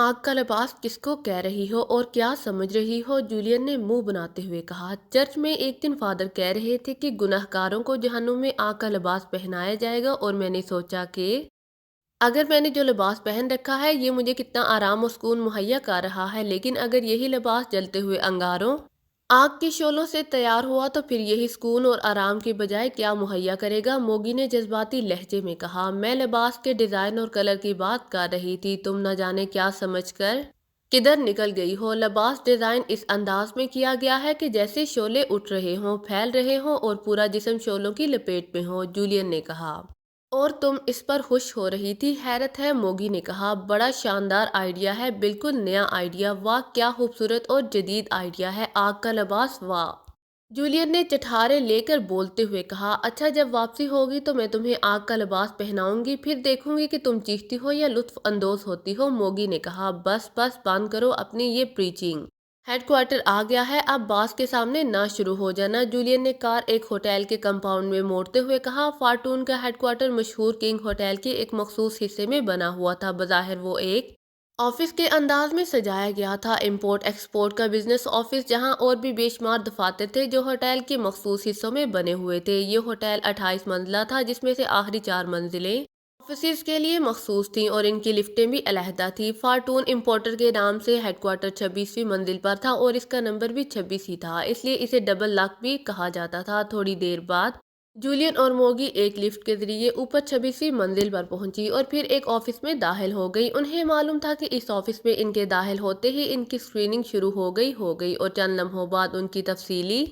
आग का लिबास किसको कह रही हो और क्या समझ रही हो, जूलियन ने मुंह बनाते हुए कहा। चर्च में एक दिन फादर कह रहे थे कि गुनहगारों को जहन्नुम में आग का लिबास पहनाया जाएगा और मैंने सोचा कि अगर मैंने जो लिबास पहन रखा है ये मुझे कितना आराम और सुकून मुहैया कर रहा है, लेकिन अगर यही लिबास जलते हुए अंगारों आग के शोलों से तैयार हुआ तो फिर यही सुकून और आराम की बजाय क्या मुहैया करेगा। मोगी ने जज्बाती लहजे में कहा, मैं लिबास के डिजाइन और कलर की बात कर रही थी, तुम न जाने क्या समझकर किधर निकल गई हो। लिबास डिजाइन इस अंदाज में किया गया है कि जैसे शोले उठ रहे हों, फैल रहे हों और पूरा जिस्म शोलों की लपेट में हो, जूलियन ने कहा। और तुम इस पर खुश हो रही थी, हैरत है, मोगी ने कहा। बड़ा शानदार आइडिया है, बिल्कुल नया आइडिया, वाह क्या खूबसूरत और जदीद आइडिया है, आग का लिबास, वाह। जूलियन ने चठारे लेकर बोलते हुए कहा, अच्छा जब वापसी होगी तो मैं तुम्हें आग का लिबास पहनाऊंगी, फिर देखूंगी कि तुम चीखती हो या लुत्फ अंदोज होती हो। मोगी ने कहा, बस बस बंद करो अपनी ये प्रीचिंग, हेडक्वार्टर आ गया है, अब बास के सामने ना शुरू हो जाना। जूलियन ने कार एक होटल के कंपाउंड में मोड़ते हुए कहा। फार्टून का हेडक्वार्टर मशहूर किंग होटल के एक मखसूस हिस्से में बना हुआ था। बज़ाहिर वो एक ऑफिस के अंदाज में सजाया गया था, इंपोर्ट एक्सपोर्ट का बिजनेस ऑफिस, जहां और भी बेशुमार दफातर थे जो होटल के मखसूस हिस्सों में बने हुए थे। ये होटल 28 मंजिला था, जिसमें से आखिरी 4 मंजिलें ऑफिस के लिए मखसूस थीं और इनकी लिफ्टें भी अलहदा थी। फार्टून इंपोर्टर के नाम से हेडक्वार्टर 26वीं मंजिल पर था और इसका नंबर भी 26 ही था, इसलिए इसे डबल लॉक भी कहा जाता था। थोड़ी देर बाद जूलियन और मोगी एक लिफ्ट के जरिए ऊपर 26वीं मंजिल पर पहुंची और फिर एक ऑफिस में दाखिल हो गई। उन्हें मालूम था कि इस ऑफिस में इनके दाखिल होते ही इनकी स्क्रीनिंग शुरू हो गई और चंद लम्हों बाद उनकी तफसीली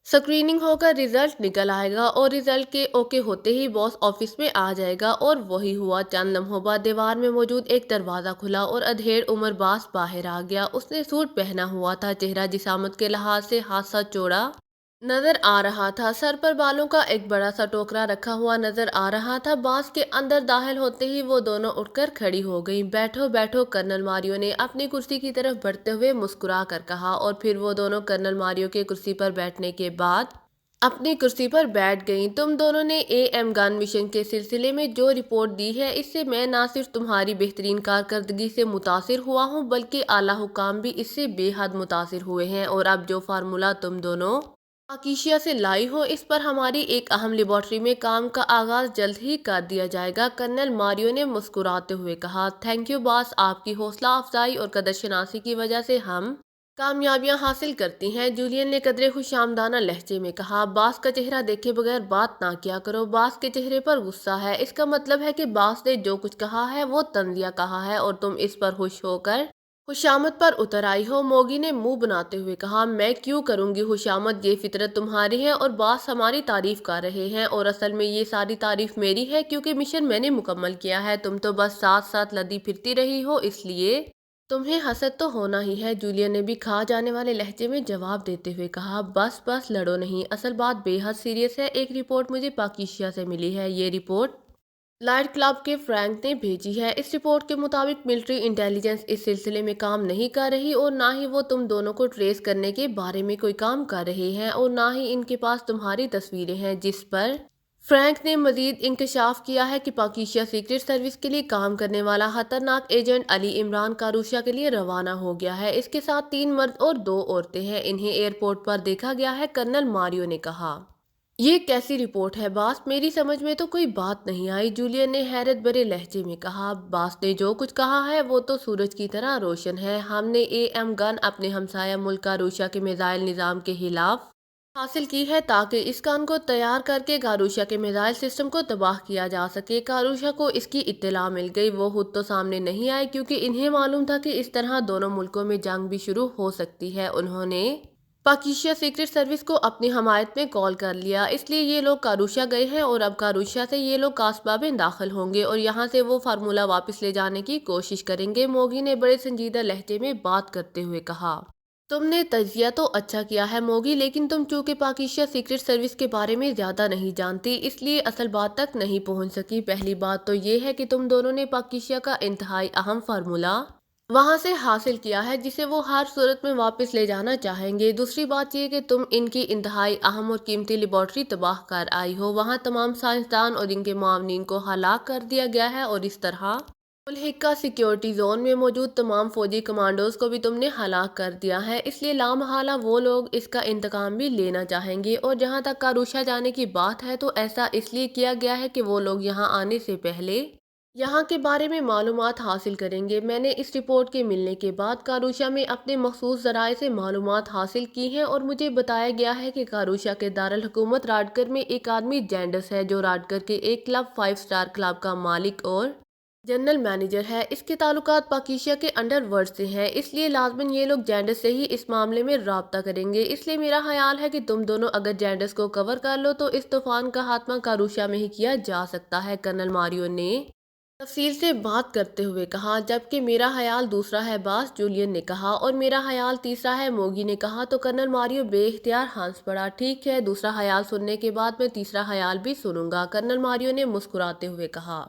स्क्रीनिंग होकर रिजल्ट निकल आएगा और रिजल्ट के ओके होते ही बॉस ऑफिस में आ जाएगा। और वही हुआ। चंद लम्हों बाद दीवार में मौजूद एक दरवाजा खुला और अधेड़ उम्र बास बाहर आ गया। उसने सूट पहना हुआ था, चेहरा जिसामत के लिहाज से हादसा चौड़ा नजर आ रहा था, सर पर बालों का एक बड़ा सा टोकरा रखा हुआ नजर आ रहा था। बास के अंदर दाखिल होते ही वो दोनों उठकर खड़ी हो गईं। बैठो बैठो, कर्नल मारियो ने अपनी कुर्सी की तरफ बढ़ते हुए मुस्कुरा कर कहा और फिर वो दोनों कर्नल मारियो के कुर्सी पर बैठने के बाद अपनी कुर्सी पर बैठ गईं। तुम दोनों ने एएम गन मिशन के सिलसिले में जो रिपोर्ट दी है, इससे मैं ना सिर्फ तुम्हारी बेहतरीन कारकर्दगी से मुतासिर हुआ हूँ, बल्कि आला हुकाम भी इससे बेहद मुतासिर हुए हैं। और अब जो फार्मूला तुम दोनों पाकिशिया से लाई हो, इस पर हमारी एक अहम लेबोरेटरी में काम का आगाज जल्द ही कर दिया जाएगा। कर्नल मारियो ने मुस्कुराते हुए कहा, थैंक यू बॉस, आपकी हौसला अफजाई और कदरशनासी की वजह से हम कामयाबियां हासिल करती हैं। जूलियन ने कदरे खुशामदाना लहजे में कहा। बास का चेहरा देखे बगैर बात ना किया करो, बास के चेहरे पर गुस्सा है, इसका मतलब है कि बास ने जो कुछ कहा है वो तंजिया कहा है और तुम इस पर खुश होकर खुशामद पर उतर आई हो। मोगी ने मुंह बनाते हुए कहा, मैं क्यों करूंगी खुशामद, ये फितरत तुम्हारी है और बास हमारी तारीफ कर रहे हैं और असल में ये सारी तारीफ मेरी है क्योंकि मिशन मैंने मुकम्मल किया है, तुम तो बस साथ साथ लदी फिरती रही हो, इसलिए तुम्हें हसद तो होना ही है। जूलियन ने भी खा जाने वाले लहजे में जवाब देते हुए कहा, बस बस लड़ो नहीं, असल बात बेहद सीरियस है। एक रिपोर्ट मुझे पाकिशिया से मिली है, ये रिपोर्ट लाइट क्लब के फ्रैंक ने भेजी है। इस रिपोर्ट के मुताबिक मिलिट्री इंटेलिजेंस इस सिलसिले में काम नहीं कर रही और ना ही वो तुम दोनों को ट्रेस करने के बारे में कोई काम कर रहे हैं और ना ही इनके पास तुम्हारी तस्वीरें हैं, जिस पर फ्रैंक ने मजीद इंकशाफ किया है कि पाकिस्तान सीक्रेट सर्विस के लिए काम करने वाला खतरनाक एजेंट अली इमरान कारूशा के लिए रवाना हो गया है। इसके साथ 3 मर्द और 2 औरतें हैं, इन्हें एयरपोर्ट पर देखा गया है, कर्नल मारियो ने कहा। ये कैसी रिपोर्ट है बास, मेरी समझ में तो कोई बात नहीं आई, जूलियन ने हैरत भरे लहजे में कहा। बास ने जो कुछ कहा है वो तो सूरज की तरह रोशन है। हमने एएम गन अपने हमसाया मुल्क कारूशा के मिसाइल निज़ाम के खिलाफ हासिल की है ताकि इस गन को तैयार करके कारूशा के मिसाइल सिस्टम को तबाह किया जा सके। कारूशा को इसकी इत्तला मिल गई, वो खुद तो सामने नहीं आए क्योंकि इन्हें मालूम था कि इस तरह दोनों मुल्कों में जंग भी शुरू हो सकती है। उन्होंने पाकिस्तान सीक्रेट सर्विस को अपनी हमायत में कॉल कर लिया, इसलिए ये लोग कारूशा गए हैं और अब कारूशा से ये लोग कासबा में दाखिल होंगे और यहाँ से वो फार्मूला वापस ले जाने की कोशिश करेंगे। मोगी ने बड़े संजीदा लहजे में बात करते हुए कहा, तुमने तजिया तो अच्छा किया है मोगी, लेकिन तुम चूंकि पाकिस्तान सीक्रेट सर्विस के बारे में ज्यादा नहीं जानती, इसलिए असल बात तक नहीं पहुंच सकी। पहली बात तो ये है कि तुम दोनों ने पाकिस्तान का इंतहाई अहम फार्मूला वहां से हासिल किया है जिसे वो हर सूरत में वापस ले जाना चाहेंगे। दूसरी बात यह कि तुम इनकी इंतहाई अहम और कीमती लेबोरेटरी तबाह कर आई हो, वहां तमाम साइंसदान और इनके मावनीन को हलाक कर दिया गया है और इस तरह मुल्क का सिक्योरिटी जोन में मौजूद तमाम फौजी कमांडोज को भी तुमने हलाक कर दिया है, इसलिए लामहला वो लोग इसका इंतकाम भी लेना चाहेंगे। और जहां तक कारूशा जाने की बात है तो ऐसा इसलिए किया गया है कि वो लोग यहां आने से पहले यहाँ के बारे में मालूमात हासिल करेंगे। मैंने इस रिपोर्ट के मिलने के बाद कारूशा में अपने मखसूस जराए से मालूमात हासिल की हैं और मुझे बताया गया है कि कारूशा के दारुल हुकूमत राडकर में एक आदमी जैंडस है, जो राडकर के एक क्लब 5 स्टार क्लब का मालिक और जनरल मैनेजर है। इसके ताल्लुकात पाकिस्तान के अंडरवर्ल्ड से हैं, इसलिए लाजमन ये लोग जैंडस से ही इस मामले में राब्ता करेंगे। इसलिए मेरा ख्याल है कि तुम दोनों अगर जैंडस को कवर कर लो तो इस तूफान का खात्मा कारूशा में ही किया जा सकता है, कर्नल मारियो ने तफसील से बात करते हुए कहा। जबकि मेरा ख्याल दूसरा है, बास, जूलियन ने कहा। और मेरा ख्याल तीसरा है, मोगी ने कहा। तो कर्नल मारियो बेइख्तियार हंस पड़ा। ठीक है, दूसरा ख्याल सुनने के बाद मैं तीसरा ख्याल भी सुनूंगा, कर्नल मारियो ने मुस्कुराते हुए कहा।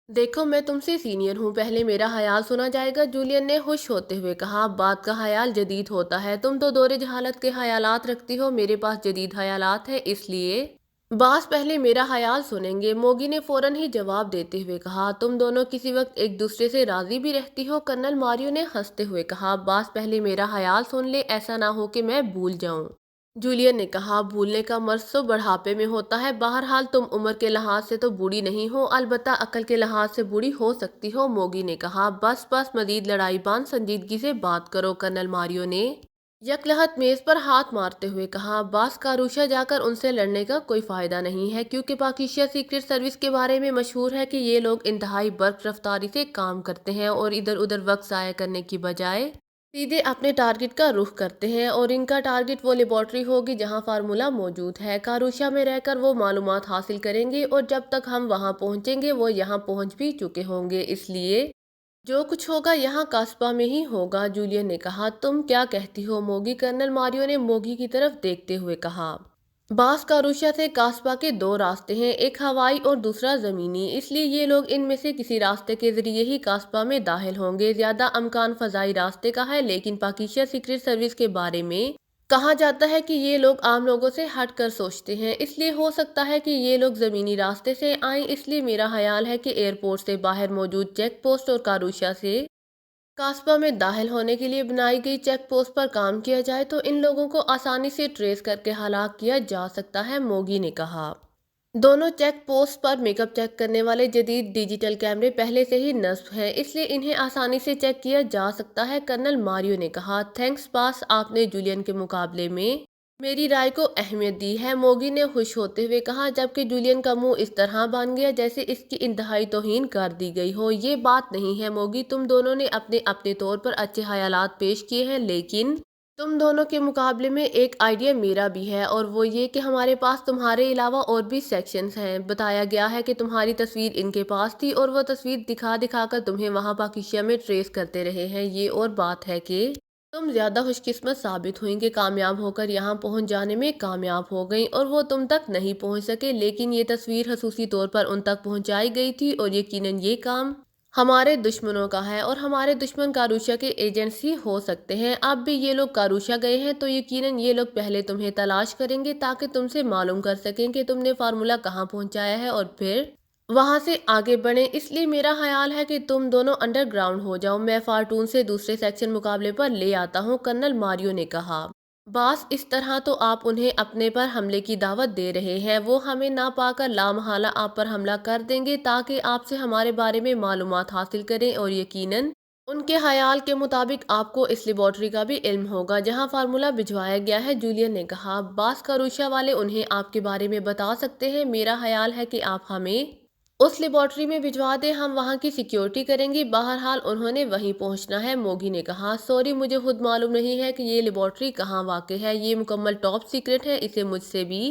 देखो, मैं तुमसे सीनियर हूँ, पहले मेरा ख्याल सुना जाएगा, जूलियन ने खुश होते हुए कहा। बात का ख्याल जदीद होता है, तुम तो दौरे जहालत के ख्यालात रखती हो, मेरे पास जदीद ख्यालात है, इसलिए बास पहले मेरा ख्याल सुनेंगे, मोगी ने फौरन ही जवाब देते हुए कहा। तुम दोनों किसी वक्त एक दूसरे से राजी भी रहती हो, कर्नल मारियो ने हंसते हुए कहा। बास पहले मेरा ख्याल सुन ले, ऐसा ना हो कि मैं भूल जाऊं, जूलियन ने कहा। भूलने का मर्ज तो बढ़ापे में होता है, बहरहाल तुम उम्र के लिहाज से तो बूढ़ी नहीं हो, अलबत्ता अकल के लिहाज से बूढ़ी हो सकती हो, मोगी ने कहा। बस बस, मजीद लड़ाई बांध, संजीदगी से बात करो, कर्नल मारियो ने यकलहत मेज पर हाथ मारते हुए कहा। बास, कारूशा जाकर उनसे लड़ने का कोई फायदा नहीं है, क्योंकि पाकिस्तान सीक्रेट सर्विस के बारे में मशहूर है कि ये लोग इंतहाई बर्क रफ्तारी से काम करते हैं और इधर उधर वक्त ज़ाया करने की बजाय सीधे अपने टारगेट का रुख करते हैं। और इनका टारगेट वो लेबॉर्ट्री होगी जहां फार्मूला मौजूद है। कारूशा में रहकर वो मालूमात हासिल करेंगे और जब तक हम वहां पहुंचेंगे वो यहां पहुंच भी चुके होंगे, इसलिए जो कुछ होगा यहाँ कास्बा में ही होगा, जूलियन ने कहा। तुम क्या कहती हो, मोगी, कर्नल मारियो ने मोगी की तरफ देखते हुए कहा। बास, कारूशा से कास्बा के दो रास्ते हैं, एक हवाई और दूसरा जमीनी, इसलिए ये लोग इनमें से किसी रास्ते के जरिए ही कास्बा में दाखिल होंगे। ज्यादा अमकान फजाई रास्ते का है, लेकिन पाकिस्तान सीक्रेट सर्विस के बारे में कहा जाता है कि ये लोग आम लोगों से हट कर सोचते हैं, इसलिए हो सकता है कि ये लोग जमीनी रास्ते से आएं। इसलिए मेरा ख्याल है कि एयरपोर्ट से बाहर मौजूद चेक पोस्ट और कारूशा से कास्बा में दाखिल होने के लिए बनाई गई चेक पोस्ट पर काम किया जाए तो इन लोगों को आसानी से ट्रेस करके हलाक किया जा सकता है, मोगी ने कहा। दोनों चेक पोस्ट पर मेकअप चेक करने वाले जदीद डिजिटल कैमरे पहले से ही नस्ब हैं, इसलिए इन्हें आसानी से चेक किया जा सकता है, कर्नल मारियो ने कहा। थैंक्स बास, आपने जूलियन के मुकाबले में मेरी राय को अहमियत दी है, मोगी ने खुश होते हुए कहा। जबकि जूलियन का मुंह इस तरह बन गया जैसे इसकी इंतहाई तौहीन कर दी गई हो। ये बात नहीं है मोगी, तुम दोनों ने अपने अपने तौर पर अच्छे ख्यालात पेश किए हैं, लेकिन तुम दोनों के मुकाबले में एक आइडिया मेरा भी है, और वो ये कि हमारे पास तुम्हारे अलावा और भी सेक्शंस हैं। बताया गया है कि तुम्हारी तस्वीर इनके पास थी और वो तस्वीर दिखा दिखा कर तुम्हें वहां पाकिस्तान में ट्रेस करते रहे हैं। ये और बात है कि तुम ज्यादा खुशकिस्मत साबित हुई कि कामयाब होकर यहाँ पहुंच जाने में कामयाब हो गई और वो तुम तक नहीं पहुंच सके, लेकिन ये तस्वीर खसूसी तौर पर उन तक पहुंचाई गई थी और यकीनन ये काम हमारे दुश्मनों का है और हमारे दुश्मन कारूशा के एजेंट्स ही हो सकते हैं। अब भी ये लोग कारूशा गए हैं तो यकीनन ये लोग पहले तुम्हें तलाश करेंगे ताकि तुमसे मालूम कर सकें कि तुमने फार्मूला कहाँ पहुंचाया है और फिर वहां से आगे बढ़े। इसलिए मेरा ख्याल है कि तुम दोनों अंडरग्राउंड हो जाओ, मैं फार्टून से दूसरे सेक्शन मुकाबले पर ले आता हूँ, कर्नल मारियो ने कहा। बास, इस तरह तो आप उन्हें अपने पर हमले की दावत दे रहे हैं, वो हमें ना पाकर लामहला आप पर हमला कर देंगे ताकि आपसे हमारे बारे में मालूमात हासिल करें और यकीनन उनके ख्याल के मुताबिक आपको इस लेबॉर्ट्री का भी इल्म होगा जहां फार्मूला भिजवाया गया है, जूलियन ने कहा। बास, कारूशा वाले उन्हें आपके बारे में बता सकते हैं, मेरा ख्याल है कि आप हमें उस लेबॉर्ट्री में भिजवा दें, हम वहां की सिक्योरिटी करेंगे, बहरहाल उन्होंने वहीं पहुंचना है, मोगी ने कहा। सॉरी, मुझे खुद मालूम नहीं है कि ये लेबॉर्ट्री कहाँ वाक़ है, ये मुकम्मल टॉप सीक्रेट है, इसे मुझसे भी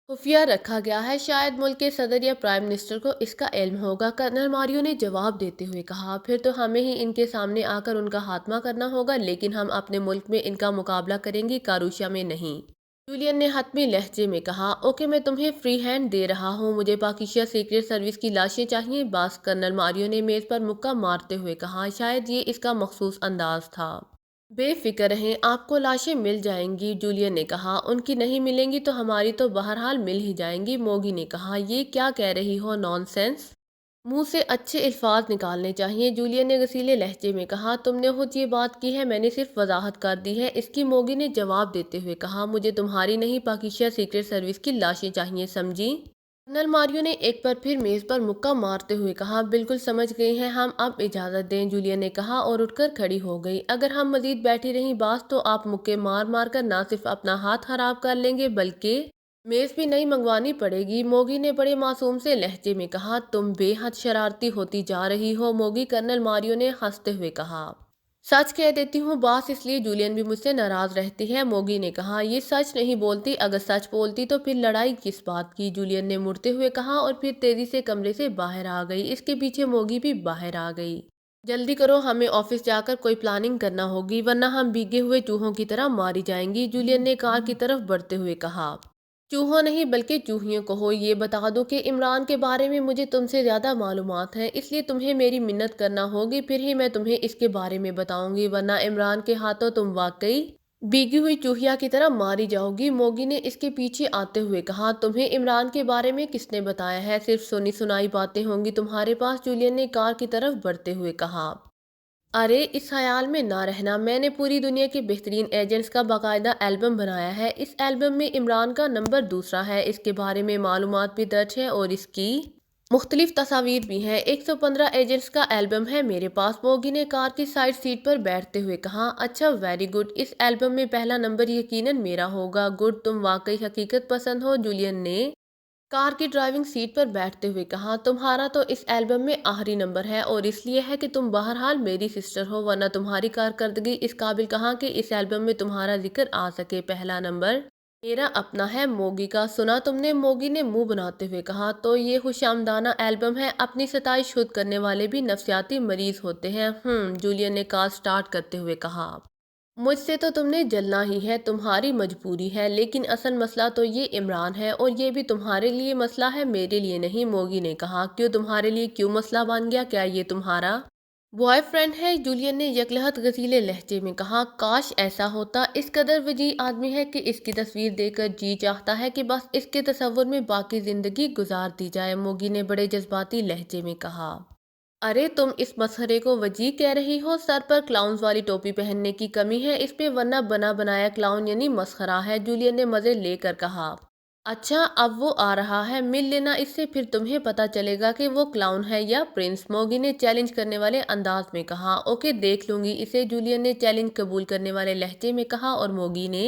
खुफिया रखा गया है, शायद मुल्क के सदर या प्राइम मिनिस्टर को इसका इल्म होगा, कर्नल मारियो ने जवाब देते हुए कहा। फिर तो हमें ही इनके सामने आकर उनका खात्मा करना होगा, लेकिन हम अपने मुल्क में इनका मुकाबला करेंगे, कारूशा में नहीं, जूलियन ने हतमी लहजे में कहा। ओके, मैं तुम्हें फ्री हैंड दे रहा हूँ, मुझे पाकिस्तान सीक्रेट सर्विस की लाशें चाहिए, बास, कर्नल मारियो ने मेज पर मुक्का मारते हुए कहा। शायद ये इसका मखसूस अंदाज था। बेफिक्र रहें, आपको लाशें मिल जाएंगी, जूलियन ने कहा। उनकी नहीं मिलेंगी तो हमारी तो बहरहाल मिल ही जाएंगी, मोगी ने कहा। ये क्या कह रही हो, नॉनसेंस, मुंह से अच्छे अल्फाज निकालने चाहिए, जूलियन ने गसीले लहजे में कहा। तुमने खुद ये बात की है, मैंने सिर्फ वजाहत कर दी है, इसकी मोगी ने जवाब देते हुए कहा। मुझे तुम्हारी नहीं, पाकिस्तान सीक्रेट सर्विस की लाशें चाहिए, समझी? कर्नल मारियो ने एक बार फिर मेज पर मुक्का मारते हुए कहा। बिल्कुल समझ गए हैं हम, अब इजाजत दें, जूलियन ने कहा और उठकर खड़ी हो गई। अगर हम मजीद बैठी रही बात तो आप मुक्के मार मार कर ना सिर्फ अपना हाथ खराब कर लेंगे बल्कि मेज भी नई मंगवानी पड़ेगी, मोगी ने बड़े मासूम से लहजे में कहा। तुम बेहद शरारती होती जा रही हो, मोगी, कर्नल मारियो ने हंसते हुए कहा। सच कह देती हूँ बॉस, इसलिए जूलियन भी मुझसे नाराज रहती है, मोगी ने कहा। ये सच नहीं बोलती, अगर सच बोलती तो फिर लड़ाई किस बात की, जूलियन ने मुड़ते हुए कहा और फिर तेजी से कमरे से बाहर आ गई। इसके पीछे मोगी भी बाहर आ गई। जल्दी करो, हमें ऑफिस जाकर कोई प्लानिंग करना होगी वरना हम भीगे हुए चूहों की तरह मारी जाएंगी, जूलियन ने कार की तरफ बढ़ते हुए कहा। चूहों नहीं बल्कि चूहियों को हो। ये बता दो कि इमरान के बारे में मुझे तुमसे ज़्यादा मालूमात है, इसलिए तुम्हें मेरी मिन्नत करना होगी, फिर ही मैं तुम्हें इसके बारे में बताऊंगी, वरना इमरान के हाथों तुम वाकई भीगी हुई चूहिया की तरह मारी जाओगी, मोगी ने इसके पीछे आते हुए कहा। तुम्हें इमरान के बारे में किसने बताया है? सिर्फ सुनी सुनाई बातें होंगी तुम्हारे पास, जूलियन ने कार की तरफ बढ़ते हुए कहा। अरे इस ख्याल में ना रहना, मैंने पूरी दुनिया के बेहतरीन एजेंट्स का बाकायदा एल्बम बनाया है। इस एल्बम में इमरान का नंबर दूसरा है, इसके बारे में मालूमात भी दर्ज है और इसकी मुख्तलिफ तस्वीर भी हैं। 115 एजेंट्स का एल्बम है मेरे पास, मोगी ने कार की साइड सीट पर बैठते हुए कहा। अच्छा, वेरी गुड, इस एल्बम में पहला नंबर यकीनन मेरा होगा। गुड, तुम वाकई हकीकत पसंद हो, जूलियन ने कार की ड्राइविंग सीट पर बैठते हुए कहा। तुम्हारा तो इस एल्बम में आखिरी नंबर है और इसलिए है कि तुम बहरहाल मेरी सिस्टर हो, वरना तुम्हारी कारकर्दगी इस काबिल कहाँ कि इस एल्बम में तुम्हारा जिक्र आ सके। पहला नंबर मेरा अपना है, मोगी का। सुना तुमने, मोगी ने मुंह बनाते हुए कहा। तो ये खुशामदाना एल्बम है, अपनी सताइश खुद करने वाले भी नफसियाती मरीज होते हैं। जूलियन ने कार स्टार्ट करते हुए कहा। मुझसे तो तुमने जलना ही है, तुम्हारी मजबूरी है, लेकिन असल मसला तो ये इमरान है और ये भी तुम्हारे लिए मसला है, मेरे लिए नहीं, मोगी ने कहा। क्यों, तुम्हारे लिए क्यों मसला बन गया? क्या ये तुम्हारा बॉयफ्रेंड है? जूलियन ने यकलहत गजीले लहजे में कहा। काश ऐसा होता, इस कदर वजी आदमी है कि इसकी तस्वीर देखकर जी चाहता है कि बस इसके तस्वुर में बाकी जिंदगी गुजार दी जाए, मोगी ने बड़े जज्बाती लहजे में कहा। अरे तुम इस मसखरे को वजी कह रही हो? सर पर क्लाउन्स वाली टोपी पहनने की कमी है इसमें, वरना बना बनाया क्लाउन यानी मसखरा है, जूलियन ने मजे लेकर कहा। अच्छा, अब वो आ रहा है, मिल लेना इससे, फिर तुम्हें पता चलेगा कि वो क्लाउन है या प्रिंस, मोगी ने चैलेंज करने वाले अंदाज में कहा। ओके, देख लूंगी इसे, जूलियन ने चैलेंज कबूल करने वाले लहजे में कहा और मोगी ने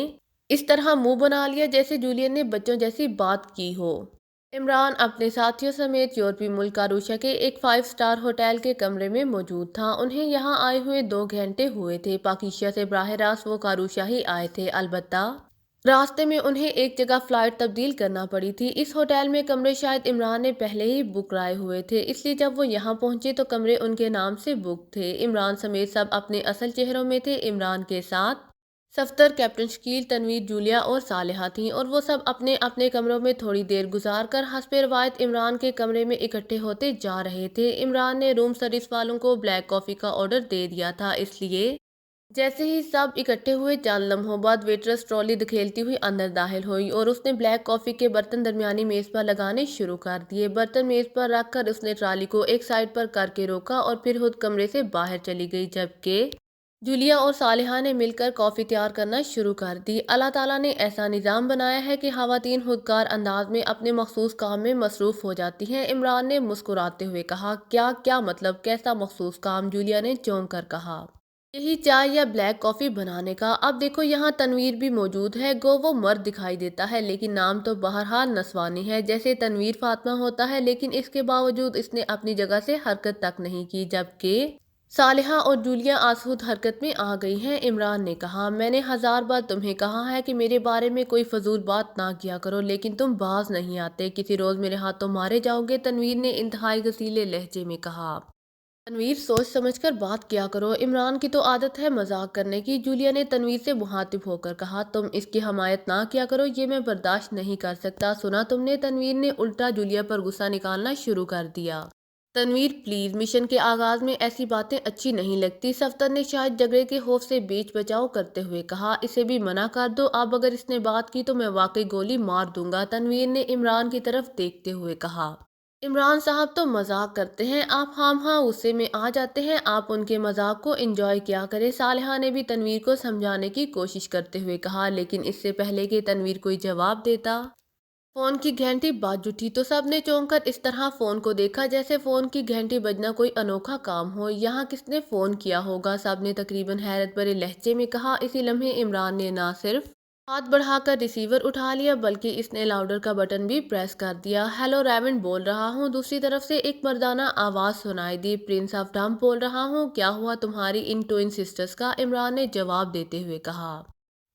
इस तरह मुंह बना लिया जैसे जूलियन ने बच्चों जैसी बात की हो। इमरान अपने साथियों समेत यूरोपीय मुल्क कारूशा के एक 5 स्टार होटल के कमरे में मौजूद था। उन्हें यहाँ आए हुए 2 घंटे हुए थे। पाकिस्तान से बराह रास्त वो कारूशा ही आए थे, अलबत्ता रास्ते में उन्हें एक जगह फ्लाइट तब्दील करना पड़ी थी। इस होटल में कमरे शायद इमरान ने पहले ही बुक कराए हुए थे, इसलिए जब वो यहाँ पहुंचे तो कमरे उनके नाम से बुक थे। इमरान समेत सब अपने असल चेहरों में थे। इमरान के साथ सफ्तर, कैप्टन शकील, तनवीर, जूलिया और सालेहा थीं और वो सब अपने अपने कमरों में थोड़ी देर गुजार कर हस्ब रवायत इमरान के कमरे में इकट्ठे होते जा रहे थे। इमरान ने रूम सर्विस वालों को ब्लैक कॉफ़ी का ऑर्डर दे दिया था, इसलिए जैसे ही सब इकट्ठे हुए चंद लम्हों बाद वेटरस ट्रॉली धकेलती हुई अंदर दाखिल हुई और उसने ब्लैक कॉफ़ी के बर्तन दरमियानी मेज़ पर लगाने शुरू कर दिए। बर्तन मेज़ पर रखकर उसने ट्रॉली को एक साइड पर करके रोका और फिर खुद कमरे से बाहर चली गई, जबकि जूलिया और सालेहा ने मिलकर कॉफ़ी तैयार करना शुरू कर दी। अल्लाह ताला ने ऐसा निज़ाम बनाया है कि ख़वातीन खुदकार अंदाज में अपने मखसूस काम में मसरूफ़ हो जाती हैं, इमरान ने मुस्कुराते हुए कहा। क्या क्या मतलब, कैसा मखसूस काम? जूलिया ने चौंक कर कहा। यही चाय या ब्लैक कॉफ़ी बनाने का। अब देखो, यहाँ तनवीर भी मौजूद है, गो वो मर्द दिखाई देता है लेकिन नाम तो बहरहाल नस्वानी है, जैसे तनवीर फातिमा होता है, लेकिन इसके बावजूद इसने अपनी जगह से हरकत तक नहीं की, जबकि सालेहा और जूलिया आसुद हरकत में आ गई हैं। इमरान ने कहा। मैंने 1000 बार तुम्हें कहा है कि मेरे बारे में कोई फजूल बात ना किया करो, लेकिन तुम बाज नहीं आते, किसी रोज मेरे हाथों मारे जाओगे, तनवीर ने इंतहाई गसीले लहजे में कहा। तनवीर, सोच समझकर बात किया करो, इमरान की तो आदत है मजाक करने की, जूलिया ने तनवीर से मुहातिब होकर कहा। तुम इसकी हमायत ना किया करो, ये मैं बर्दाश्त नहीं कर सकता। सुना तुमने, तनवीर ने उल्टा जूलिया पर गुस्सा निकालना शुरू कर दिया। तनवीर प्लीज, मिशन के आगाज में ऐसी बातें अच्छी नहीं लगती, सफ्तर ने शायद झगड़े के खौफ से बीच बचाव करते हुए कहा। इसे भी मना कर दो, अब अगर इसने बात की तो मैं वाकई गोली मार दूंगा, तनवीर ने इमरान की तरफ देखते हुए कहा। عمران صاحب تو مذاق کرتے ہیں، آپ خام خواہ غصے میں آ جاتے ہیں، آپ ان کے مذاق کو انجوائے کیا کریں۔ صالحہ نے بھی تنویر کو سمجھانے کی کوشش کرتے ہوئے کہا، لیکن اس سے پہلے کہ تنویر کوئی جواب دیتا فون کی گھنٹی بج اٹھی تو سب نے چونک کر اس طرح فون کو دیکھا جیسے فون کی گھنٹی بجنا کوئی انوکھا کام ہو۔ یہاں کس نے فون کیا ہوگا؟ سب نے تقریباً حیرت بھرے لہجے میں کہا۔ اسی لمحے عمران نے نہ صرف ہاتھ بڑھا کر ریسیور اٹھا لیا بلکہ اس نے لاؤڈر کا بٹن بھی پریس کر دیا۔ ہیلو ریونڈ بول رہا ہوں، دوسری طرف سے ایک مردانہ آواز سنائی دی۔ پرنس آف ڈمپ بول رہا ہوں، کیا ہوا تمہاری ان ٹوئن سسٹرز کا؟ عمران نے جواب دیتے ہوئے کہا،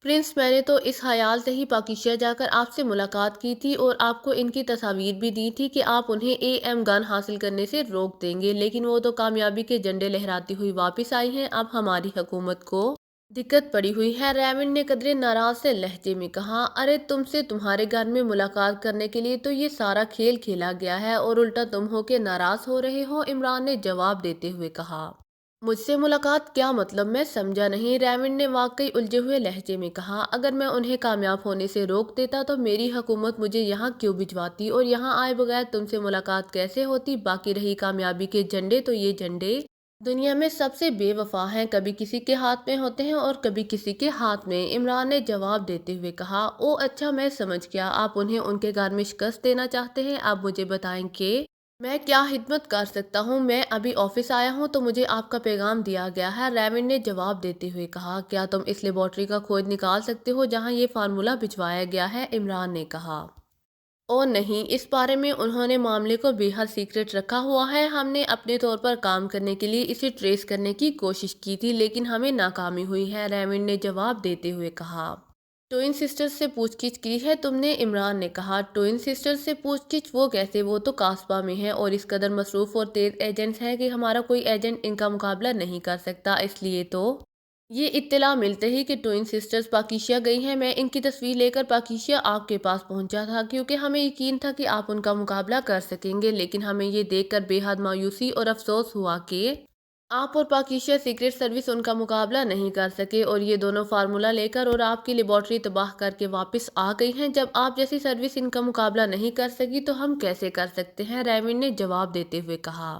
پرنس میں نے تو اس خیال سے ہی پاکیزہ جا کر آپ سے ملاقات کی تھی اور آپ کو ان کی تصاویر بھی دی تھی کہ آپ انہیں اے ایم گن حاصل کرنے سے روک دیں گے، لیکن وہ تو کامیابی کے جھنڈے لہراتی ہوئی واپس آئی ہیں۔ اب ہماری حکومت کو دقت پڑی ہوئی ہے، ریونڈ نے قدرے ناراض سے لہجے میں کہا۔ ارے تم سے تمہارے گھر میں ملاقات کرنے کے لیے تو یہ سارا کھیل کھیلا گیا ہے اور الٹا تم ہو کے ناراض ہو رہے ہو، عمران نے جواب دیتے ہوئے کہا۔ مجھ سے ملاقات کیا مطلب؟ میں سمجھا نہیں، ریونڈ نے واقعی الجھے ہوئے لہجے میں کہا۔ اگر میں انہیں کامیاب ہونے سے روک دیتا تو میری حکومت مجھے یہاں کیوں بھجواتی اور یہاں آئے بغیر تم سے ملاقات کیسے ہوتی؟ باقی رہی کامیابی کے جھنڈے، تو یہ جھنڈے دنیا میں سب سے بے وفا ہیں، کبھی کسی کے ہاتھ میں ہوتے ہیں اور کبھی کسی کے ہاتھ میں، عمران نے جواب دیتے ہوئے کہا۔ او اچھا، میں سمجھ گیا، آپ انہیں ان کے گھر میں شکست دینا چاہتے ہیں۔ اب مجھے بتائیں کہ میں کیا خدمت کر سکتا ہوں؟ میں ابھی آفس آیا ہوں تو مجھے آپ کا پیغام دیا گیا ہے، ریونڈ نے جواب دیتے ہوئے کہا۔ کیا تم اس لیبارٹری کا کھوج نکال سکتے ہو جہاں یہ فارمولہ بھجوایا گیا ہے؟ عمران نے کہا۔ او نہیں، اس بارے میں انہوں نے معاملے کو بے حد سیکرٹ رکھا ہوا ہے۔ ہم نے اپنے طور پر کام کرنے کے لیے اسے ٹریس کرنے کی کوشش کی تھی لیکن ہمیں ناکامی ہوئی ہے، ریونڈ نے جواب دیتے ہوئے کہا۔ ٹوئن سسٹرز سے پوچھ گچھ کی ہے تم نے؟ عمران نے کہا۔ ٹوئن سسٹرز سے پوچھ گچھ؟ وہ کیسے؟ وہ تو قصبہ میں ہیں اور اس قدر مصروف اور تیز ایجنٹس ہیں کہ ہمارا کوئی ایجنٹ ان کا مقابلہ نہیں کر سکتا، اس لیے تو یہ اطلاع ملتے ہی کہ ٹوئن سسٹرز پاکیزہ گئی ہیں میں ان کی تصویر لے کر پاکیزہ آپ کے پاس پہنچا تھا کیونکہ ہمیں یقین تھا کہ آپ ان کا مقابلہ کر سکیں گے، لیکن ہمیں یہ دیکھ کر بے حد مایوسی اور افسوس ہوا کہ آپ اور پاکیزہ سیکرٹ سروس ان کا مقابلہ نہیں کر سکے اور یہ دونوں فارمولہ لے کر اور آپ کی لیبارٹری تباہ کر کے واپس آ گئی ہیں۔ جب آپ جیسی سروس ان کا مقابلہ نہیں کر سکی تو ہم کیسے کر سکتے ہیں؟ ریونڈ نے جواب دیتے ہوئے کہا۔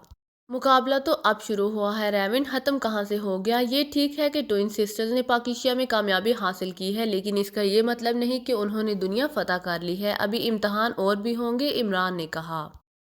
مقابلہ تو اب شروع ہوا ہے ریونڈ، ختم کہاں سے ہو گیا؟ یہ ٹھیک ہے کہ ٹوئن سسٹرز نے پاکیزہ میں کامیابی حاصل کی ہے لیکن اس کا یہ مطلب نہیں کہ انہوں نے دنیا فتح کر لی ہے، ابھی امتحان اور بھی ہوں گے، عمران نے کہا۔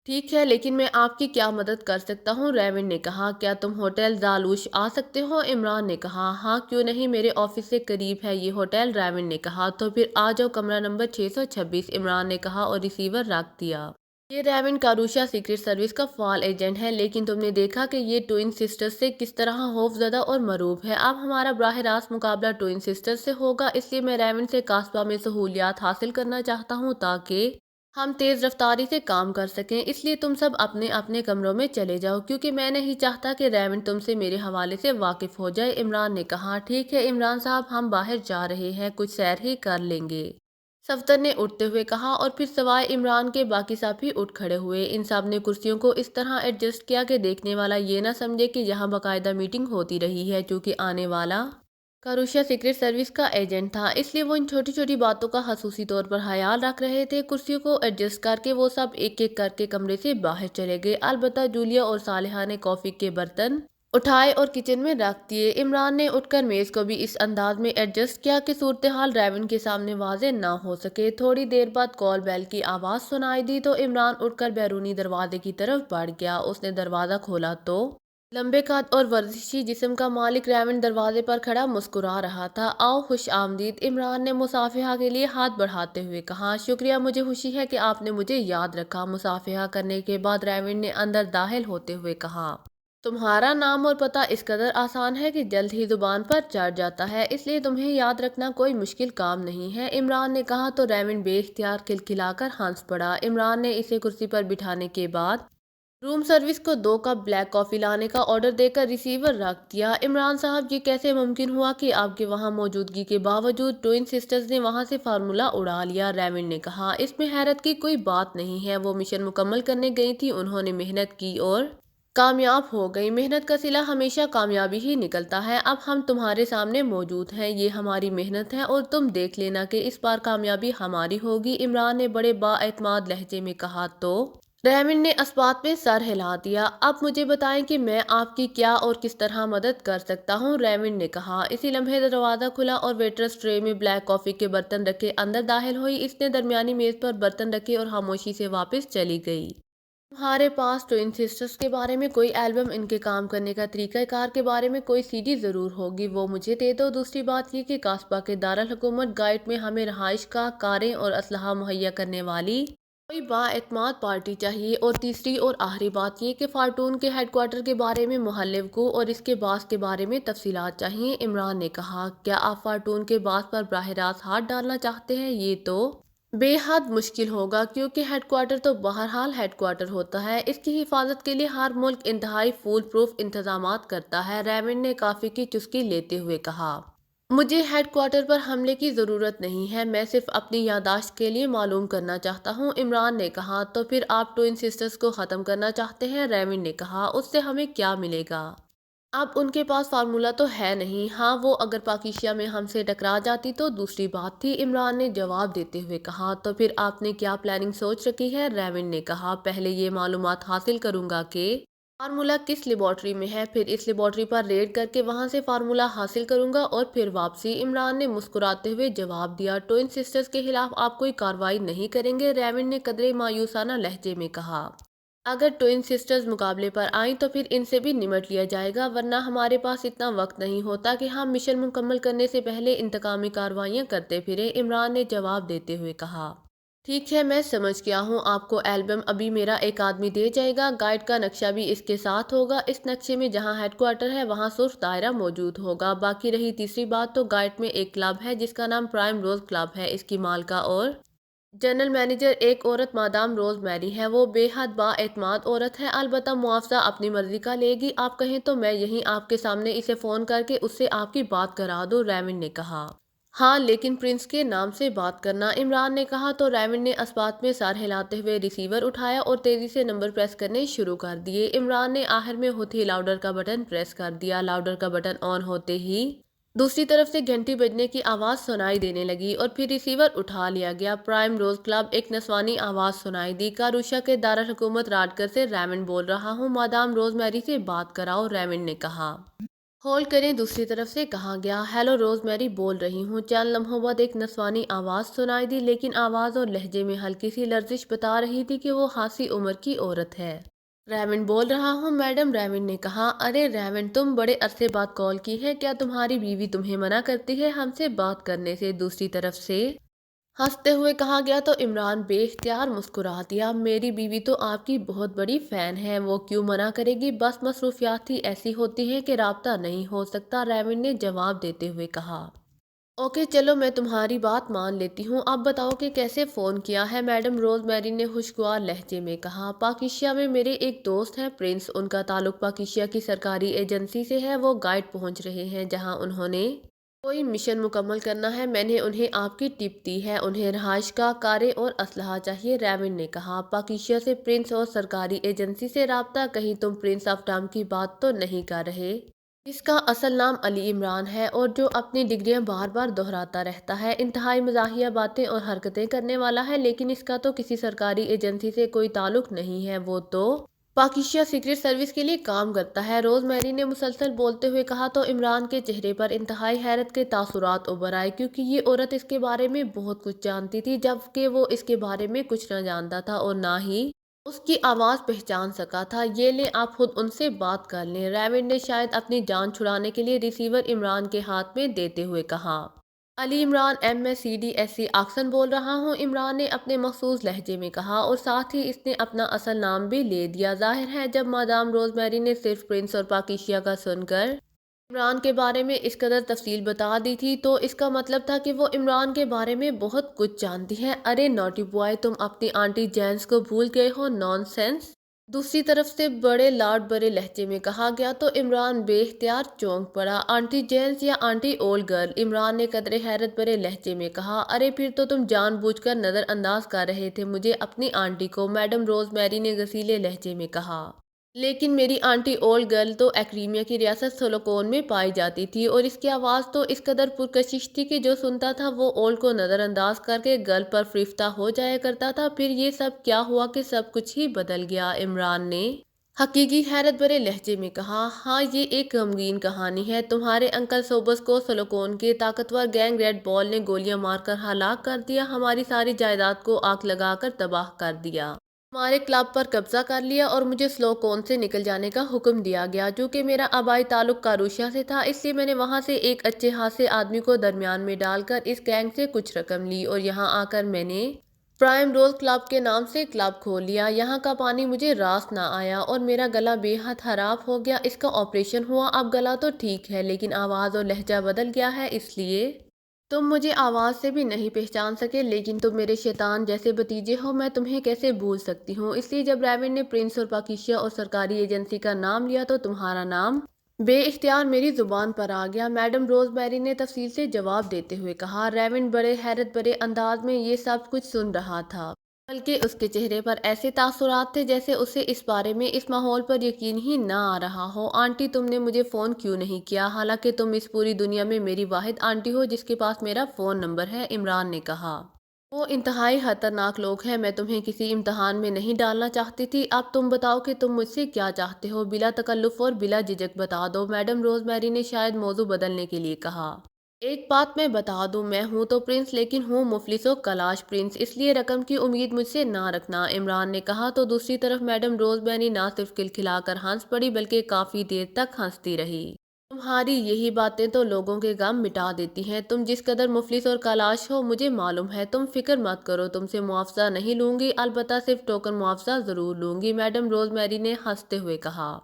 ٹھیک ہے، لیکن میں آپ کی کیا مدد کر سکتا ہوں؟ ریونڈ نے کہا۔ کیا تم ہوٹل زالوش آ سکتے ہو؟ عمران نے کہا۔ ہاں کیوں نہیں، میرے آفس سے قریب ہے یہ ہوٹل، ریونڈ نے کہا۔ تو پھر آ جاؤ، کمرہ نمبر 626، عمران نے کہا اور ریسیور رکھ دیا۔ یہ ریونڈ کاروشا سیکرٹ سروس کا فعال ایجنٹ ہے لیکن تم نے دیکھا کہ یہ ٹوئن سسٹرز سے کس طرح خوف زدہ اور مرعوب ہے۔ اب ہمارا براہ راست مقابلہ ٹوئن سسٹرز سے ہوگا، اس لیے میں ریونڈ سے قصبہ میں سہولیات حاصل کرنا چاہتا ہوں تاکہ ہم تیز رفتاری سے کام کر سکیں، اس لیے تم سب اپنے اپنے کمروں میں چلے جاؤ کیونکہ میں نہیں چاہتا کہ ریونڈ تم سے میرے حوالے سے واقف ہو جائے، عمران نے کہا۔ ٹھیک ہے عمران صاحب، ہم باہر جا رہے ہیں، کچھ سیر ہی کر لیں گے، صفدر نے اٹھتے ہوئے کہا اور پھر سوائے عمران کے باقی سب بھی اٹھ کھڑے ہوئے۔ ان سب نے کرسیوں کو اس طرح ایڈجسٹ کیا کہ دیکھنے والا یہ نہ سمجھے کہ یہاں باقاعدہ میٹنگ ہوتی رہی ہے، چونکہ آنے والا کاروشا سیکرٹ سروس کا ایجنٹ تھا اس لیے وہ ان چھوٹی چھوٹی باتوں کا خصوصی طور پر خیال رکھ رہے تھے۔ کرسیوں کو ایڈجسٹ کر کے وہ سب ایک ایک کر کے کمرے سے باہر چلے گئے، البتہ جولیا اور صالحہ نے کافی کے برتن اٹھائے اور کچن میں رکھ دیے۔ عمران نے اٹھ کر میز کو بھی اس انداز میں ایڈجسٹ کیا کہ صورتحال ریونڈ کے سامنے واضح نہ ہو سکے۔ تھوڑی دیر بعد کال بیل کی آواز سنائی دی تو عمران اٹھ کر بیرونی دروازے کی طرف بڑھ گیا۔ اس نے دروازہ کھولا تو لمبے قد اور ورزشی جسم کا مالک ریونڈ دروازے پر کھڑا مسکرا رہا تھا۔ آؤ، خوش آمدید، عمران نے مصافحہ کے لیے ہاتھ بڑھاتے ہوئے کہا۔ شکریہ، مجھے خوشی ہے کہ آپ نے مجھے یاد رکھا، مصافحہ کرنے کے بعد ریونڈ نے اندر داخل ہوتے ہوئے کہا۔ تمہارا نام اور پتہ اس قدر آسان ہے کہ جلد ہی زبان پر چڑھ جاتا ہے، اس لیے تمہیں یاد رکھنا کوئی مشکل کام نہیں ہے، عمران نے کہا تو ریونڈ بے اختیار کھلکھلا کر ہنس پڑا۔ عمران نے اسے کرسی پر بٹھانے کے بعد روم سروس کو 2 کپ بلیک کافی لانے کا آرڈر دے کر ریسیور رکھ دیا۔ عمران صاحب، یہ کیسے ممکن ہوا کہ آپ کے وہاں موجودگی کے باوجود ٹوئن سسٹرز نے وہاں سے فارمولہ اڑا لیا؟ ریونڈ نے کہا۔ اس میں حیرت کی کوئی بات نہیں ہے، وہ مشن مکمل کرنے گئی تھی، انہوں نے محنت کی اور کامیاب ہو گئی، محنت کا صلہ ہمیشہ کامیابی ہی نکلتا ہے۔ اب ہم تمہارے سامنے موجود ہیں، یہ ہماری محنت ہے اور تم دیکھ لینا کہ اس بار کامیابی ہماری ہوگی، عمران نے بڑے با اعتماد لہجے میں کہا۔ تو रेमंड ने इस्पात में सर हिला दिया। अब मुझे बताएं कि मैं आपकी क्या और किस तरह मदद कर सकता हूं, रेमंड ने कहा। इसी लम्हे दरवाज़ा खुला और वेट्रेस ट्रे में ब्लैक कॉफ़ी के बर्तन रखे अंदर दाखिल हुई। इसने दरमियानी मेज़ पर बर्तन रखे और खामोशी से वापस चली गई। तुम्हारे पास ट्विन सिस्टर्स के बारे में कोई एल्बम, इनके काम करने का तरीक़ाकार के बारे में कोई सीडी ज़रूर होगी, वो मुझे दे दो। दूसरी बात ये कि कास्बा के दारुल हुकूमत गाइड में हमें रहाइश का, कारें और असलहा मुहैया करने वाली कोई बाएतमाद पार्टी चाहिए। और तीसरी और आखिरी बात ये कि फार्टून के हेडक्वार्टर के बारे में मुहल्लिफ को और इसके बास के बारे में तफसीलात चाहिए। इमरान ने कहा, क्या आप फार्टून के बास पर बराह रास्त हाथ डालना चाहते हैं? ये तो बेहद मुश्किल होगा, क्योंकि हेडक्वार्टर तो बहरहाल हेडक्वार्टर होता है। इसकी हिफाजत के लिए हर मुल्क इंतहाई फूल प्रूफ इंतजामात करता है, रेमंड ने काफ़ी की चुस्की लेते हुए कहा। मुझे हेडक्वार्टर पर हमले की ज़रूरत नहीं है, मैं सिर्फ अपनी यादाश्त के लिए मालूम करना चाहता हूँ, इमरान ने कहा। तो फिर आप ट्विन सिस्टर्स को ख़त्म करना चाहते हैं, रेमंड ने कहा। उससे हमें क्या मिलेगा? अब उनके पास फार्मूला तो है नहीं। हाँ, वो अगर पाकिस्तान में हमसे टकरा जाती तो दूसरी बात थी, इमरान ने जवाब देते हुए कहा। तो फिर आपने क्या प्लानिंग सोच रखी है, रेमंड ने कहा। पहले ये मालूमात हासिल करूंगा कि फार्मूला किस लेबॉर्ट्री में है, फिर इस लेबॉर्ट्री पर रेड करके वहां से फार्मूला हासिल करूंगा और फिर वापसी, इमरान ने मुस्कुराते हुए जवाब दिया। ट्विन सिस्टर्स के खिलाफ आप कोई कार्रवाई नहीं करेंगे, रेमंड ने कदरे मायूसाना लहजे में कहा। अगर ट्विन सिस्टर्स मुकाबले पर आईं तो फिर इनसे भी निमट लिया जाएगा, वरना हमारे पास इतना वक्त नहीं होता कि हम मिशन मुकम्मल करने से पहले इंतकामी कार्रवाइयां करते फिरें, इमरान ने जवाब देते हुए कहा। ठीक है, मैं समझ गया हूँ। आपको एल्बम अभी मेरा एक आदमी दे जाएगा, गाइड का नक्शा भी इसके साथ होगा। इस नक्शे में जहाँ हेडक्वार्टर है वहाँ सिर्फ दायरा मौजूद होगा। बाकी रही तीसरी बात, तो गाइड में एक क्लब है जिसका नाम प्राइम रोज क्लब है। इसकी मालका और जनरल मैनेजर एक औरत मादाम रोज मैरी है। वो बेहद बाएतमाद औरत है, अलबत्ता मुआवजा अपनी मर्जी का लेगी। आप कहें तो मैं यहीं आपके सामने इसे फ़ोन करके उससे आपकी बात करा दूँ, रेमंड ने कहा। हाँ, लेकिन प्रिंस के नाम से बात करना, इमरान ने कहा। तो रेमंड ने इस्पात में सर हिलाते हुए रिसीवर उठाया और तेजी से नंबर प्रेस करने शुरू कर दिए। इमरान ने आखिर में होते ही लाउडर का बटन प्रेस कर दिया। लाउडर का बटन ऑन होते ही दूसरी तरफ से घंटी बजने की आवाज़ सुनाई देने लगी और फिर रिसीवर उठा लिया गया। प्राइम रोज क्लब, एक नस्वानी आवाज़ सुनाई दी। कारूशा के दारुल हुकूमत राडकर से रेमंड बोल रहा हूँ, मादाम रोज मैरी से बात कराओ, रेमंड ने कहा। होल्ड करें, दूसरी तरफ से कहा गया। हेलो, रोज मैरी बोल रही हूँ। चंद लम्हों बाद एक नस्वानी आवाज़ सुनाई दी, लेकिन आवाज़ और लहजे में हल्की सी लर्जिश बता रही थी कि वो खासी उम्र की औरत है। रेमंड बोल रहा हूँ मैडम, रेमंड ने कहा। अरे रेमंड, तुम बड़े अरसे बाद कॉल की है, क्या तुम्हारी बीवी तुम्हें मना करती है हमसे बात करने से? दूसरी तरफ से हंसते हुए कहा गया। तो इमरान बेख्तियार मुस्कुरा दिया। मेरी बीवी तो आपकी बहुत बड़ी फ़ैन है, वो क्यों मना करेगी? बस मसरूफियात ही ऐसी होती हैं कि राब्ता नहीं हो सकता, रेमंड ने जवाब देते हुए कहा। ओके, चलो मैं तुम्हारी बात मान लेती हूँ। अब बताओ कि कैसे फ़ोन किया है, मैडम रोज़ मैरी ने खुशगवार लहजे में कहा। पाकिस्तान में मेरे एक दोस्त हैं प्रिंस, उनका ताल्लुक पाकिस्तान की सरकारी एजेंसी से है। वो गाइड पहुँच रहे हैं जहाँ उन्होंने कोई मिशन मुकम्मल करना है। मैंने उन्हें आपकी टिप दी है। उन्हें रहाइश का, कारें और असलहा चाहिए, रेमंड ने कहा। पाकिस्तान से प्रिंस और सरकारी एजेंसी से राब्ता, कहीं तुम प्रिंस ऑफ टाम की बात तो नहीं कर रहे? इसका असल नाम अली इमरान है और जो अपनी डिग्रियां बार बार दोहराता रहता है, इंतहाई मजाहिया बातें और हरकतें करने वाला है। लेकिन इसका तो किसी सरकारी एजेंसी से कोई ताल्लुक नहीं है, वो तो पाकिस्तान सीक्रेट सर्विस के लिए काम करता है, रोज मैरी ने मुसलसल बोलते हुए कहा। तो इमरान के चेहरे पर इंतहाई हैरत के तासुरात उभर आए, क्योंकि ये औरत इसके बारे में बहुत कुछ जानती थी, जबकि वो इसके बारे में कुछ न जानता था और ना ही उसकी आवाज़ पहचान सका था। ये ले, आप खुद उनसे बात कर लें, रेमंड ने शायद अपनी जान छुड़ाने के लिए रिसीवर इमरान के हाथ में देते हुए कहा। अली इमरान, MSCDSC आक्सन बोल रहा हूँ, इमरान ने अपने मखसूस लहजे में कहा और साथ ही इसने अपना असल नाम भी ले दिया। जाहिर है जब मादाम रोज मैरी ने सिर्फ प्रिंस और पाकिस्तान का सुनकर इमरान के बारे में इस कदर तफसील बता दी थी, तो इसका मतलब था कि वो इमरान के बारे में बहुत कुछ जानती है। अरे नॉटी बॉय, तुम अपनी आंटी जेन्स को भूल गए हो, नॉनसेंस, दूसरी तरफ से बड़े लाड बड़े लहजे में कहा गया। तो इमरान बेख्तियार चौंक पड़ा। आंटी जेन्स या आंटी ओल्ड गर्ल, इमरान ने कदरे हैरत भरे लहजे में कहा। अरे फिर तो तुम जानबूझकर नज़रअंदाज कर रहे थे मुझे, अपनी आंटी को, मैडम रोज मैरी ने गसीले लहजे में कहा। لیکن میری آنٹی اولڈ گرل تو ایکریمیا کی ریاست سلوکون میں پائی جاتی تھی اور اس کی آواز تو اس قدر پرکشش تھی کہ جو سنتا تھا وہ اولڈ کو نظر انداز کر کے گرل پر فریفتہ ہو جایا کرتا تھا۔ پھر یہ سب کیا ہوا کہ سب کچھ ہی بدل گیا؟ عمران نے حقیقی حیرت بھرے لہجے میں کہا۔ ہاں، یہ ایک غمگین کہانی ہے۔ تمہارے انکل سوبس کو سلوکون کے طاقتور گینگ ریڈ بال نے گولیاں مار کر ہلاک کر دیا، ہماری ساری جائیداد کو آگ لگا کر تباہ کر دیا، ہمارے کلب پر قبضہ کر لیا اور مجھے سلوکون سے نکل جانے کا حکم دیا گیا۔ چونکہ میرا آبائی تعلق کاروشیا سے تھا، اس لیے میں نے وہاں سے ایک اچھے خاصے آدمی کو درمیان میں ڈال کر اس گینگ سے کچھ رقم لی اور یہاں آ کر میں نے پرائم روز کلب کے نام سے کلب کھول لیا۔ یہاں کا پانی مجھے راس نہ آیا اور میرا گلا بے حد خراب ہو گیا۔ اس کا آپریشن ہوا، اب گلا تو ٹھیک ہے لیکن آواز اور لہجہ بدل گیا ہے، اس لیے تم مجھے آواز سے بھی نہیں پہچان سکے، لیکن تم میرے شیطان جیسے بھتیجے ہو، میں تمہیں کیسے بھول سکتی ہوں؟ اس لیے جب ریون نے پرنس اور پاکیشا اور سرکاری ایجنسی کا نام لیا تو تمہارا نام بے اختیار میری زبان پر آ گیا، میڈم روز میری نے تفصیل سے جواب دیتے ہوئے کہا۔ ریون بڑے حیرت بھرے انداز میں یہ سب کچھ سن رہا تھا، بلکہ اس کے چہرے پر ایسے تاثرات تھے جیسے اسے اس بارے میں اس ماحول پر یقین ہی نہ آ رہا ہو۔ آنٹی، تم نے مجھے فون کیوں نہیں کیا، حالانکہ تم اس پوری دنیا میں میری واحد آنٹی ہو جس کے پاس میرا فون نمبر ہے؟ عمران نے کہا۔ وہ انتہائی خطرناک لوگ ہیں، میں تمہیں کسی امتحان میں نہیں ڈالنا چاہتی تھی۔ اب تم بتاؤ کہ تم مجھ سے کیا چاہتے ہو، بلا تکلف اور بلا جھجک بتا دو، میڈم روز میری نے شاید موضوع بدلنے کے لیے کہا۔ ایک بات میں بتا دوں، میں ہوں تو پرنس لیکن ہوں مفلس و کلاش پرنس، اس لیے رقم کی امید مجھ سے نہ رکھنا، عمران نے کہا۔ تو دوسری طرف میڈم روز میری نہ صرف کھلکھلا کر ہنس پڑی بلکہ کافی دیر تک ہنستی رہی۔ تمہاری یہی باتیں تو لوگوں کے غم مٹا دیتی ہیں، تم جس قدر مفلس اور کلاش ہو مجھے معلوم ہے، تم فکر مت کرو، تم سے معاوضہ نہیں لوں گی، البتہ صرف ٹوکن معاوضہ ضرور لوں گی، میڈم روز میری نے ہنستے ہوئے کہا۔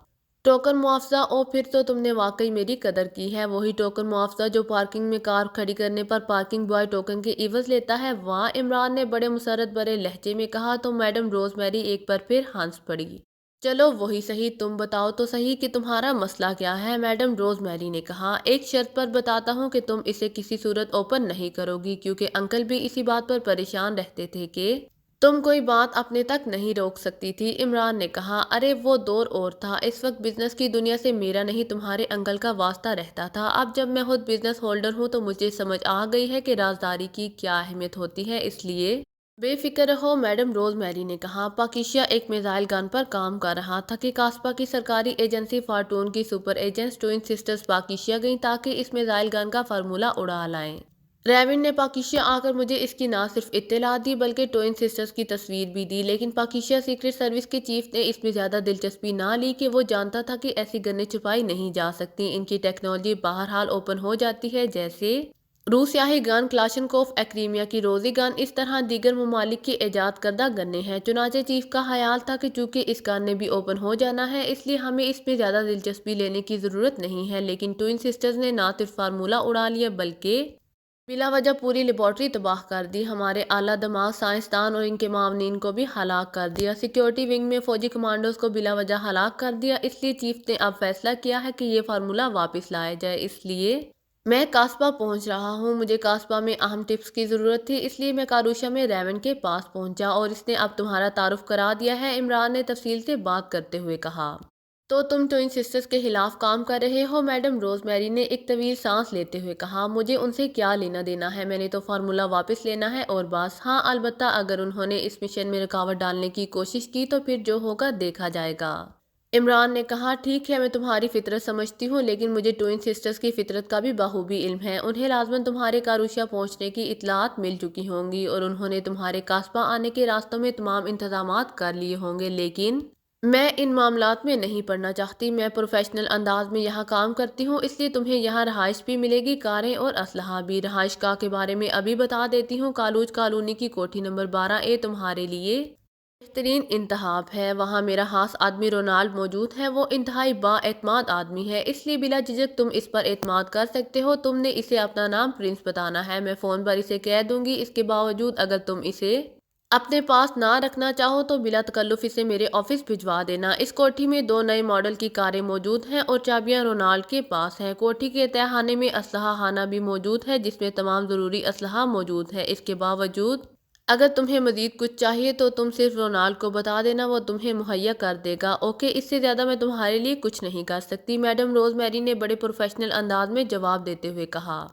ٹوکن معاوضہ؟ او، پھر تو تم نے واقعی میری قدر کی ہے، وہی ٹوکن معاوضہ جو پارکنگ میں کار کھڑی کرنے پر پارکنگ بوائے ٹوکن کے عوض لیتا ہے؟ واہ، عمران نے بڑے مسرت بھرے لہجے میں کہا۔ تو میڈم روز میری ایک بار پھر ہنس پڑی۔ چلو وہی صحیح، تم بتاؤ تو صحیح کہ تمہارا مسئلہ کیا ہے، میڈم روز میری نے کہا۔ ایک شرط پر بتاتا ہوں کہ تم اسے کسی صورت اوپن نہیں کرو گی، کیونکہ انکل بھی اسی بات پر پریشان رہتے تھے کہ تم کوئی بات اپنے تک نہیں روک سکتی تھی، عمران نے کہا۔ ارے وہ دور اور تھا، اس وقت بزنس کی دنیا سے میرا نہیں تمہارے انکل کا واسطہ رہتا تھا، اب جب میں خود بزنس ہولڈر ہوں تو مجھے سمجھ آ گئی ہے کہ رازداری کی کیا اہمیت ہوتی ہے، اس لیے بے فکر رہو، میڈم روز میری نے کہا۔ پاکیشا ایک میزائل گن پر کام کر رہا تھا کہ کاسپا کی سرکاری ایجنسی فارٹون کی سپر ایجنٹس ٹوئن سسٹرز پاکیشا گئیں تاکہ اس میزائل گن کا فارمولہ اڑا لائیں۔ ریون نے پاکیشا آ کر مجھے اس کی نہ صرف اطلاع دی بلکہ ٹوئن سسٹرز کی تصویر بھی دی، لیکن پاکیشا سیکرٹ سروس کے چیف نے اس میں زیادہ دلچسپی نہ لی کہ وہ جانتا تھا کہ ایسی گنیں چھپائی نہیں جا سکتی، ان کی ٹیکنالوجی بہرحال اوپن ہو جاتی ہے، جیسے روسیائی گن کلاشنکوف، ایکریمیا کی روزی گن، اس طرح دیگر ممالک کی ایجاد کردہ گنیں ہیں۔ چنانچہ چیف کا خیال تھا کہ چونکہ اس گن نے بھی اوپن ہو جانا ہے اس لیے ہمیں اس میں زیادہ دلچسپی لینے کی ضرورت نہیں ہے، لیکن ٹوئن سسٹرز نے نہ صرف فارمولہ اڑا لیا بلکہ بلا وجہ پوری لیبارٹری تباہ کر دی، ہمارے اعلیٰ دماغ سائنسدان اور ان کے معاونین کو بھی ہلاک کر دیا، سیکیورٹی ونگ میں فوجی کمانڈوز کو بلا وجہ ہلاک کر دیا، اس لیے چیف نے اب فیصلہ کیا ہے کہ یہ فارمولہ واپس لایا جائے، اس لیے میں کاسپا پہنچ رہا ہوں، مجھے کاسپا میں اہم ٹپس کی ضرورت تھی، اس لیے میں کاروشیا میں ریون کے پاس پہنچا اور اس نے اب تمہارا تعارف کرا دیا ہے، عمران نے تفصیل سے بات کرتے ہوئے کہا۔ تو تم ٹوئن سسٹرز کے خلاف کام کر رہے ہو، میڈم روز میری نے ایک طویل سانس لیتے ہوئے کہا۔ مجھے ان سے کیا لینا دینا ہے، میں نے تو فارمولہ واپس لینا ہے اور بس، ہاں البتہ اگر انہوں نے اس مشن میں رکاوٹ ڈالنے کی کوشش کی تو پھر جو ہوگا دیکھا جائے گا، عمران نے کہا۔ ٹھیک ہے، میں تمہاری فطرت سمجھتی ہوں، لیکن مجھے ٹوئن سسٹرز کی فطرت کا بھی بخوبی علم ہے، انہیں لازماً تمہارے کاروشیا پہنچنے کی اطلاعات مل چکی ہوں گی اور انہوں نے تمہارے کاسپا آنے کے راستوں میں تمام انتظامات کر لیے ہوں گے، لیکن میں ان معاملات میں نہیں پڑنا چاہتی، میں پروفیشنل انداز میں یہاں کام کرتی ہوں، اس لیے تمہیں یہاں رہائش بھی ملے گی، کاریں اور اسلحہ بھی۔ رہائش گاہ کے بارے میں ابھی بتا دیتی ہوں، کالوج کالونی کی کوٹھی نمبر 12A تمہارے لیے بہترین انتخاب ہے، وہاں میرا خاص آدمی رونالڈ موجود ہے، وہ انتہائی با اعتماد آدمی ہے، اس لیے بلا جھجک تم اس پر اعتماد کر سکتے ہو، تم نے اسے اپنا نام پرنس بتانا ہے، میں فون پر اسے کہہ دوں گی، اس کے باوجود اگر تم اسے اپنے پاس نہ رکھنا چاہو تو بلا تکلف اسے میرے آفس بھجوا دینا، اس کوٹھی میں 2 نئے ماڈل کی کاریں موجود ہیں اور چابیاں رونالڈ کے پاس ہیں، کوٹھی کے تہہ خانے میں اسلحہ خانہ بھی موجود ہے جس میں تمام ضروری اسلحہ موجود ہے، اس کے باوجود اگر تمہیں مزید کچھ چاہیے تو تم صرف رونالڈ کو بتا دینا، وہ تمہیں مہیا کر دے گا۔ اوکے، اس سے زیادہ میں تمہارے لیے کچھ نہیں کر سکتی، میڈم روز میری نے بڑے پروفیشنل انداز میں جواب دیتے ہوئے کہا۔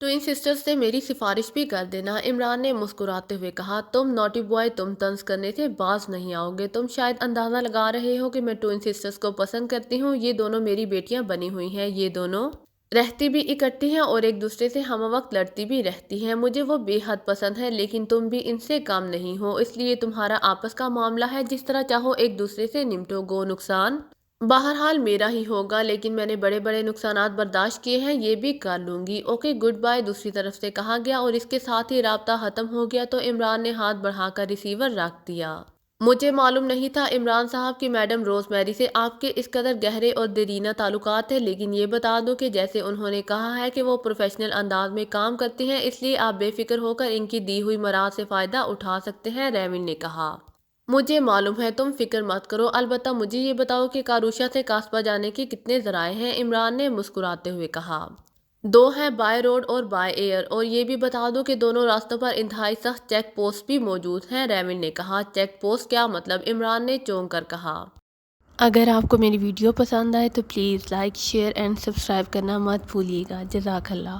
ٹوئن سسٹرز سے میری سفارش بھی کر دینا، عمران نے مسکراتے ہوئے کہا۔ تم نوٹی بوائے، تم طنز کرنے سے باز نہیں آؤ گے۔ تم شاید اندازہ لگا رہے ہو کہ میں ٹوئن سسٹرز کو پسند کرتی ہوں۔ یہ دونوں میری بیٹیاں بنی ہوئی ہیں، یہ دونوں رہتی بھی اکٹھی ہیں اور ایک دوسرے سے ہم وقت لڑتی بھی رہتی ہیں۔ مجھے وہ بے حد پسند ہے، لیکن تم بھی ان سے کم نہیں ہو، اس لیے تمہارا آپس کا معاملہ ہے، جس طرح چاہو ایک دوسرے سے نمٹو گو۔ نقصان بہرحال میرا ہی ہوگا، لیکن میں نے بڑے بڑے نقصانات برداشت کیے ہیں، یہ بھی کر لوں گی۔ اوکے، گڈ بائے دوسری طرف سے کہا گیا اور اس کے ساتھ ہی رابطہ ختم ہو گیا تو عمران نے ہاتھ بڑھا کر ریسیور رکھ دیا۔ مجھے معلوم نہیں تھا عمران صاحب کہ میڈم روز میری سے آپ کے اس قدر گہرے اور دیرینہ تعلقات ہیں، لیکن یہ بتا دوں کہ جیسے انہوں نے کہا ہے کہ وہ پروفیشنل انداز میں کام کرتی ہیں، اس لیے آپ بے فکر ہو کر ان کی دی ہوئی مراعات سے فائدہ اٹھا سکتے ہیں، ریمن نے کہا۔ مجھے معلوم ہے، تم فکر مت کرو، البتہ مجھے یہ بتاؤ کہ کاروشا سے کاسبا جانے کے کتنے ذرائع ہیں، عمران نے مسکراتے ہوئے کہا۔ 2 ہیں، بائی روڈ اور بائی ایئر، اور یہ بھی بتا دو کہ دونوں راستوں پر انتہائی سخت چیک پوسٹ بھی موجود ہیں، ریمن نے کہا۔ چیک پوسٹ کیا مطلب؟ عمران نے چونک کر کہا۔ اگر آپ کو میری ویڈیو پسند آئے تو please like, share and subscribe کرنا مت بھولیے گا۔ جزاک اللہ۔